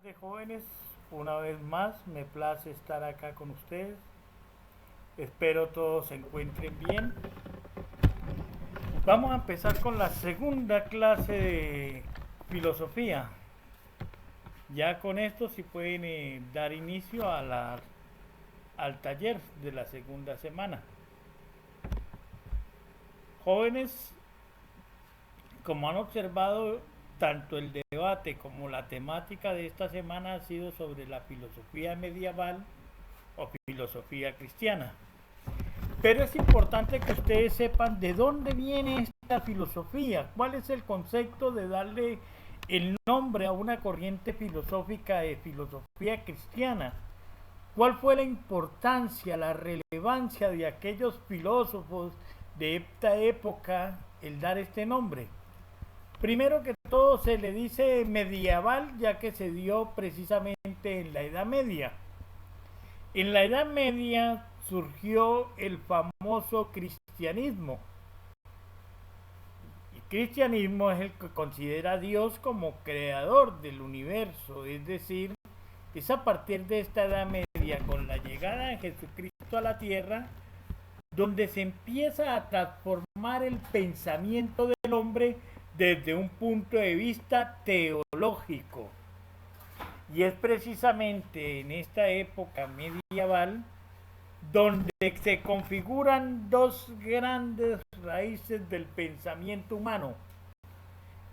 tardes, jóvenes. Una vez más, me place estar acá con ustedes. Espero todos se encuentren bien. Vamos a empezar con la segunda clase de filosofía. Ya con esto sí pueden dar inicio al taller de la segunda semana. Jóvenes, como han observado, tanto el debate como la temática de esta semana ha sido sobre la filosofía medieval o filosofía cristiana. Pero es importante que ustedes sepan de dónde viene esta filosofía, cuál es el concepto de darle el nombre a una corriente filosófica de filosofía cristiana, cuál fue la importancia, la relevancia de aquellos filósofos de esta época el dar este nombre. Primero que todo se le dice medieval, ya que se dio precisamente en la Edad Media. En la Edad Media surgió el famoso cristianismo. El cristianismo es el que considera a Dios como creador del universo, es decir, es a partir de esta Edad Media, con la llegada de Jesucristo a la tierra, donde se empieza a transformar el pensamiento del hombre desde un punto de vista teológico. Y es precisamente en esta época medieval donde se configuran dos grandes raíces del pensamiento humano,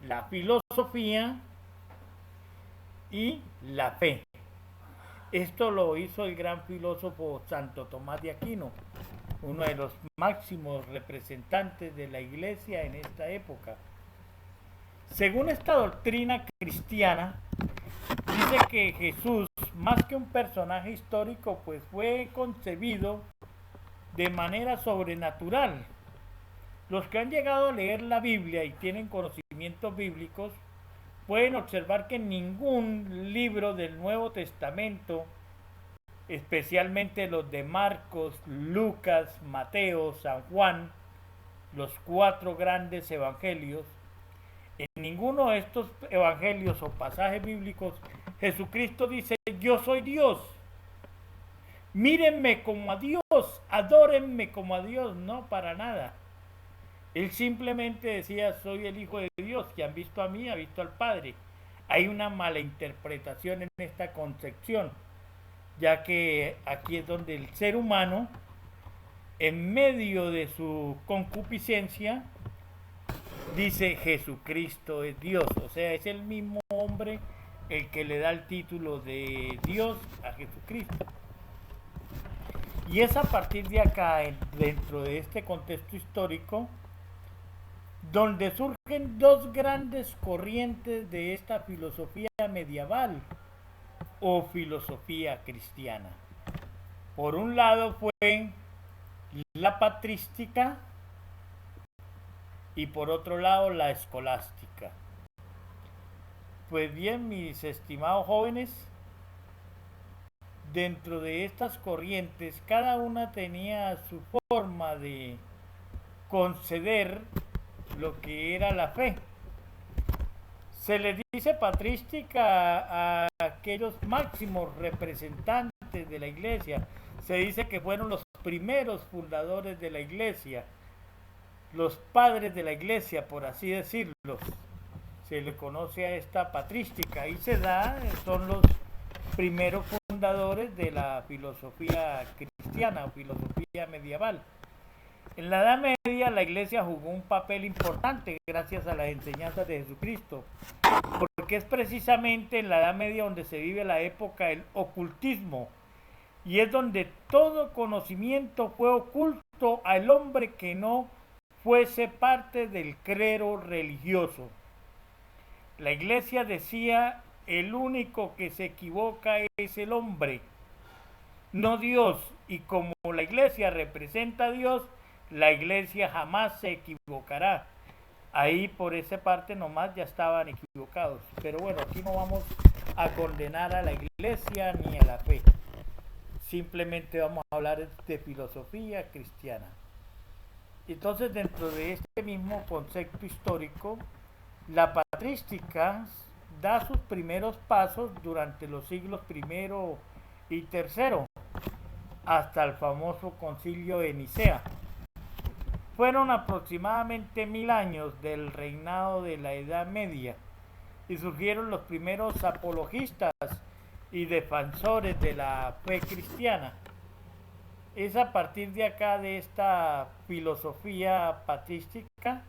la filosofía y la fe. Esto lo hizo el gran filósofo Santo Tomás de Aquino, uno de los máximos representantes de la iglesia en esta época. Según esta doctrina cristiana, dice que Jesús, más que un personaje histórico, pues fue concebido de manera sobrenatural. Los que han llegado a leer la Biblia y tienen conocimientos bíblicos pueden observar que en ningún libro del Nuevo Testamento, especialmente los de Marcos, Lucas, Mateo, San Juan, los cuatro grandes evangelios, en ninguno de estos evangelios o pasajes bíblicos Jesucristo dice: yo soy Dios, mírenme como a Dios, adórenme como a Dios. No, para nada. Él simplemente decía: soy el Hijo de Dios, que han visto a mí, ha visto al Padre. Hay una mala interpretación en esta concepción, ya que aquí es donde el ser humano, en medio de su concupiscencia, dice: Jesucristo es Dios. O sea, es el mismo hombre el que le da el título de Dios a Jesucristo. Y es a partir de acá, dentro de este contexto histórico, donde surgen dos grandes corrientes de esta filosofía medieval o filosofía cristiana. Por un lado fue la patrística y por otro lado la escolástica. Pues bien, mis estimados jóvenes, dentro de estas corrientes cada una tenía su forma de conceder lo que era la fe. Se le dice patrística a aquellos máximos representantes de la iglesia. Se dice que fueron los primeros fundadores de la iglesia, los padres de la iglesia, por así decirlo. Se le conoce a esta patrística y son los primeros fundadores de la filosofía cristiana o filosofía medieval. En la Edad Media la iglesia jugó un papel importante gracias a las enseñanzas de Jesucristo, porque es precisamente en la Edad Media donde se vive la época del ocultismo, y es donde todo conocimiento fue oculto al hombre que no fuese parte del clero religioso. La iglesia decía: el único que se equivoca es el hombre, no Dios. Y como la iglesia representa a Dios, la iglesia jamás se equivocará. Ahí por esa parte nomás ya estaban equivocados. Pero bueno, aquí no vamos a condenar a la iglesia ni a la fe. Simplemente vamos a hablar de filosofía cristiana. Entonces, dentro de este mismo concepto histórico, la patrística da sus primeros pasos durante los siglos primero y tercero, hasta el famoso concilio de Nicea. Fueron aproximadamente 1000 años del reinado de la Edad Media y surgieron los primeros apologistas y defensores de la fe cristiana. Es a partir de acá, de esta filosofía patrística,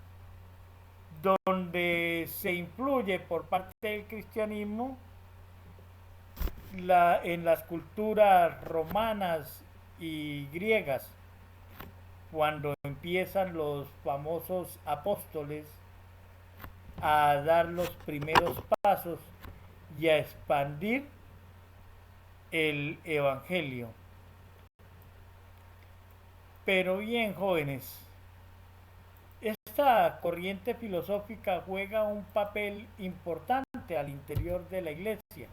donde se influye por parte del cristianismo en las culturas romanas y griegas, cuando empiezan los famosos apóstoles a dar los primeros pasos y a expandir el evangelio. Pero bien, jóvenes, esta corriente filosófica juega un papel importante al interior de la iglesia,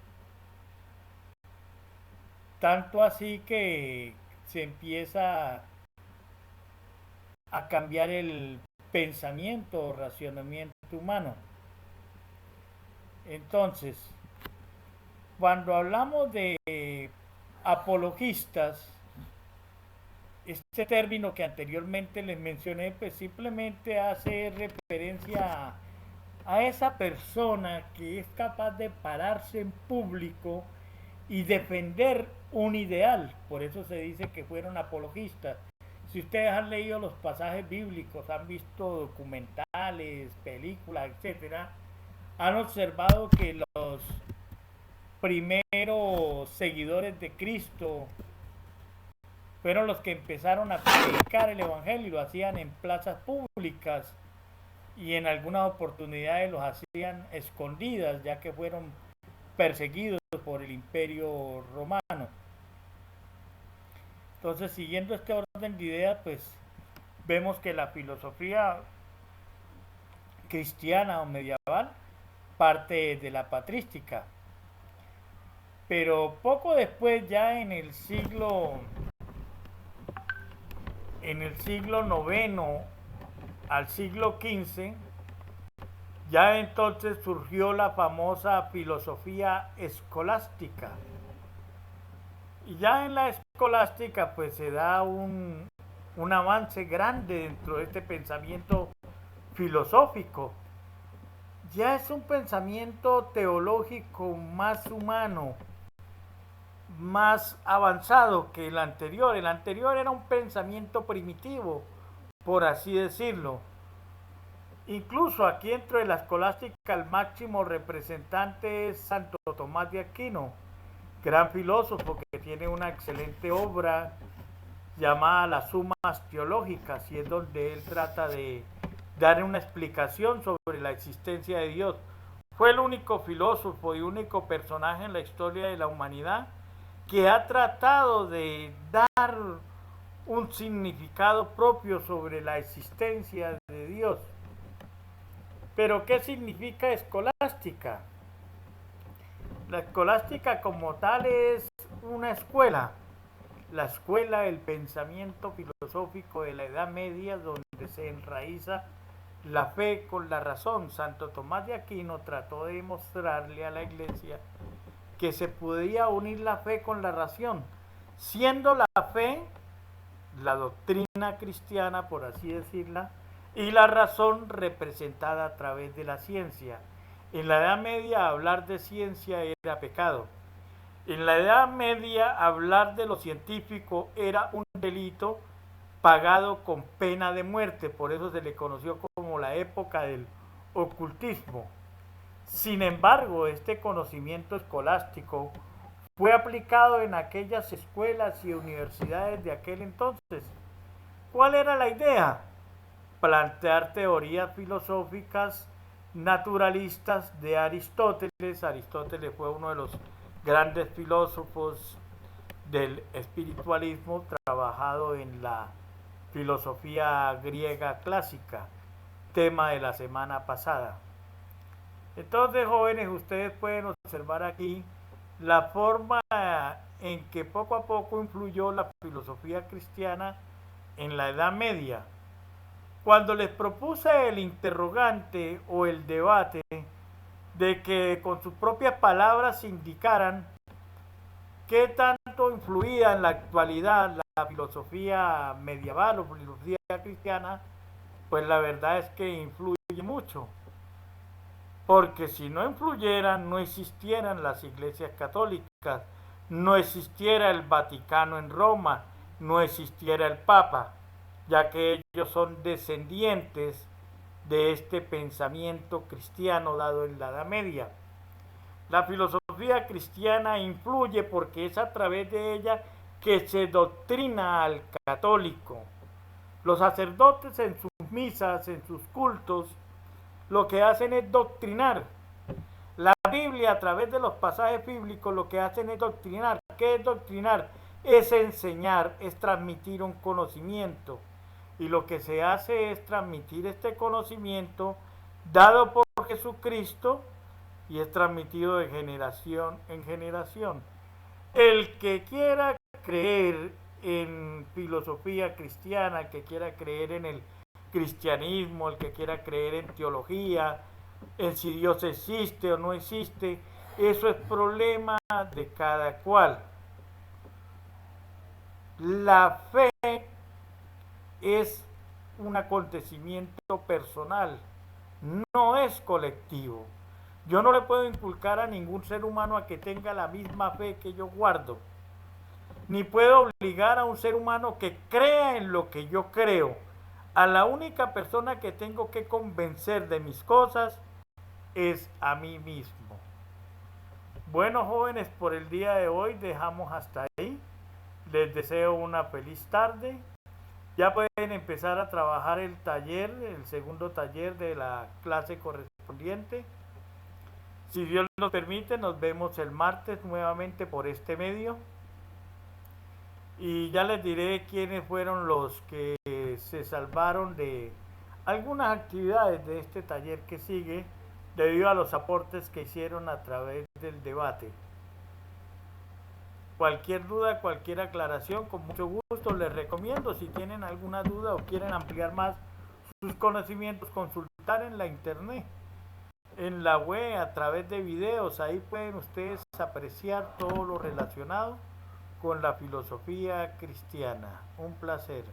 tanto así que se empieza a cambiar el pensamiento o racionamiento humano. Entonces, cuando hablamos de apologistas, este término que anteriormente les mencioné, pues simplemente hace referencia a esa persona que es capaz de pararse en público y defender un ideal. Por eso se dice que fueron apologistas. Si ustedes han leído los pasajes bíblicos, han visto documentales, películas, etcétera, han observado que los primeros seguidores de Cristo fueron los que empezaron a predicar el evangelio y lo hacían en plazas públicas, y en algunas oportunidades los hacían escondidas, ya que fueron perseguidos por el Imperio Romano. Entonces, siguiendo este orden de ideas, pues vemos que la filosofía cristiana o medieval parte de la patrística. Pero poco después, ya en el siglo IX al siglo XV, ya entonces surgió la famosa filosofía escolástica. Y ya en la escolástica pues se da un avance grande dentro de este pensamiento filosófico. Ya es un pensamiento teológico más humano, más avanzado que el anterior. El anterior era un pensamiento primitivo, por así decirlo. Incluso aquí dentro de la escolástica el máximo representante es Santo Tomás de Aquino, gran filósofo que tiene una excelente obra llamada Las Sumas Teológicas, y es donde él trata de dar una explicación sobre la existencia de Dios. Fue el único filósofo y único personaje en la historia de la humanidad que ha tratado de dar un significado propio sobre la existencia de Dios. Pero ¿qué significa escolástica? La escolástica como tal es una escuela, la escuela del pensamiento filosófico de la Edad Media, donde se enraiza la fe con la razón. Santo Tomás de Aquino trató de mostrarle a la Iglesia que se podía unir la fe con la razón, siendo la fe la doctrina cristiana, por así decirla, y la razón representada a través de la ciencia. En la Edad Media hablar de ciencia era pecado. En la Edad Media hablar de lo científico era un delito pagado con pena de muerte, por eso se le conoció como la época del ocultismo. Sin embargo, este conocimiento escolástico fue aplicado en aquellas escuelas y universidades de aquel entonces. ¿Cuál era la idea? Plantear teorías filosóficas naturalistas de Aristóteles. Aristóteles fue uno de los grandes filósofos del espiritualismo, trabajado en la filosofía griega clásica, tema de la semana pasada. Entonces, jóvenes, ustedes pueden observar aquí la forma en que poco a poco influyó la filosofía cristiana en la Edad Media. Cuando les propuse el interrogante o el debate de que con sus propias palabras indicaran qué tanto influía en la actualidad la filosofía medieval o filosofía cristiana, pues la verdad es que influye mucho. Porque si no influyeran, no existieran las iglesias católicas, no existiera el Vaticano en Roma, no existiera el Papa, ya que ellos son descendientes de este pensamiento cristiano dado en la Edad Media. La filosofía cristiana influye porque es a través de ella que se doctrina al católico. Los sacerdotes en sus misas, en sus cultos, lo que hacen es doctrinar. La Biblia, a través de los pasajes bíblicos, lo que hacen es doctrinar. ¿Qué es doctrinar? Es enseñar, es transmitir un conocimiento. Y lo que se hace es transmitir este conocimiento dado por Jesucristo y es transmitido de generación en generación. El que quiera creer en filosofía cristiana, el que quiera creer en el cristianismo, el que quiera creer en teología, en si Dios existe o no existe, eso es problema de cada cual. La fe es un acontecimiento personal, no es colectivo. Yo no le puedo inculcar a ningún ser humano a que tenga la misma fe que yo guardo, ni puedo obligar a un ser humano que crea en lo que yo creo. A la única persona que tengo que convencer de mis cosas es a mí mismo. Bueno, jóvenes, por el día de hoy dejamos hasta ahí. Les deseo una feliz tarde. Ya pueden empezar a trabajar el taller, el segundo taller de la clase correspondiente. Si Dios nos permite, nos vemos el martes nuevamente por este medio. Y ya les diré quiénes fueron los que se salvaron de algunas actividades de este taller que sigue debido a los aportes que hicieron a través del debate. Cualquier duda, cualquier aclaración, con mucho gusto les recomiendo. Si tienen alguna duda o quieren ampliar más sus conocimientos, consultar en la internet, en la web, a través de videos. Ahí pueden ustedes apreciar todo lo relacionado con la filosofía cristiana. Un placer.